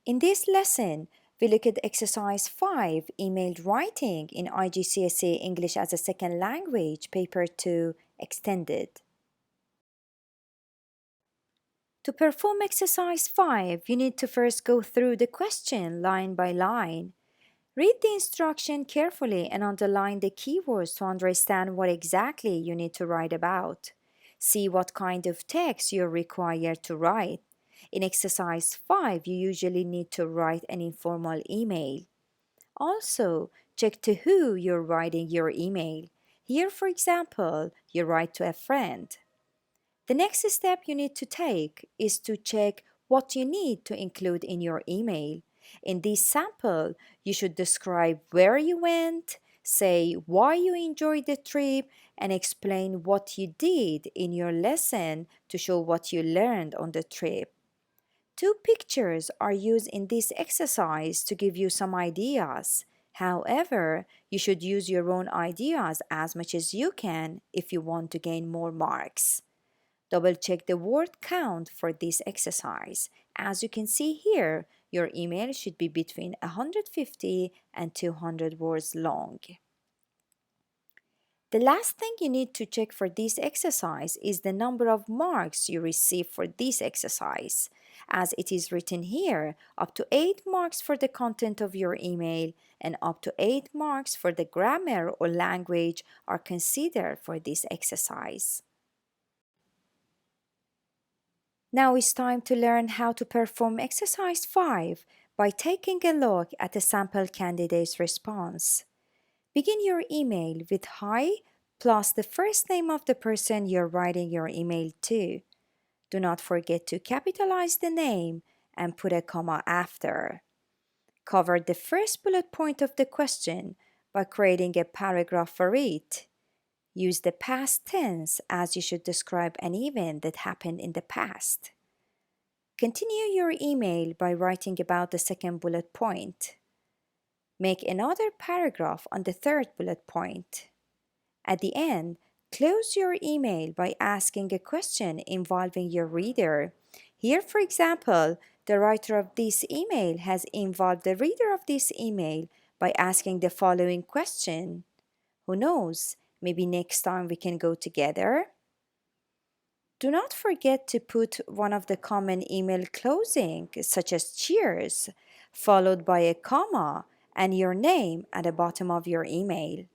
In this lesson, we look at exercise 5, email writing in IGCSE English as a Second Language, paper 2, extended. To perform exercise 5, you need to first go through the question line by line. Read the instruction carefully and underline the keywords to understand what exactly you need to write about. See what kind of text you're required to write. In exercise 5, you usually need to write an informal email. Also, check to who you're writing your email. Here, for example, you write to a friend. The next step you need to take is to check what you need to include in your email. In this sample, you should describe where you went, say why you enjoyed the trip, and explain what you did in your lesson to show what you learned on the trip. 2 pictures are used in this exercise to give you some ideas. However, you should use your own ideas as much as you can if you want to gain more marks. Double check the word count for this exercise. As you can see here, your email should be between 150 and 200 words long. The last thing you need to check for this exercise is the number of marks you receive for this exercise. As it is written here, up to 8 marks for the content of your email and up to 8 marks for the grammar or language are considered for this exercise. Now it's time to learn how to perform exercise 5 by taking a look at the sample candidate's response. Begin your email with hi plus the first name of the person you're writing your email to. Do not forget to capitalize the name and put a comma after. Cover the first bullet point of the question by creating a paragraph for it. Use the past tense as you should describe an event that happened in the past. Continue your email by writing about the second bullet point. Make another paragraph on the third bullet point. At the end, close your email by asking a question involving your reader. Here, for example, the writer of this email has involved the reader of this email by asking the following question. Who knows? Maybe next time we can go together? Do not forget to put one of the common email closing, such as cheers, followed by a comma and your name at the bottom of your email.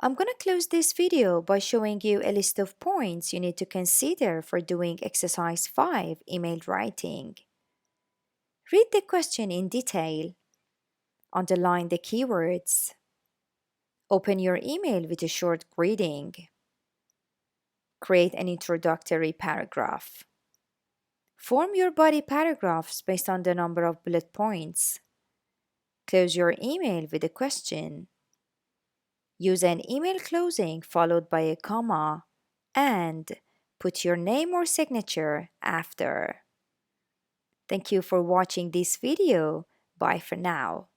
I'm going to close this video by showing you a list of points you need to consider for doing exercise 5, email writing. Read the question in detail. Underline the keywords. Open your email with a short greeting. Create an introductory paragraph. Form your body paragraphs based on the number of bullet points. Close your email with a question. Use an email closing followed by a comma and put your name or signature after. Thank you for watching this video. Bye for now.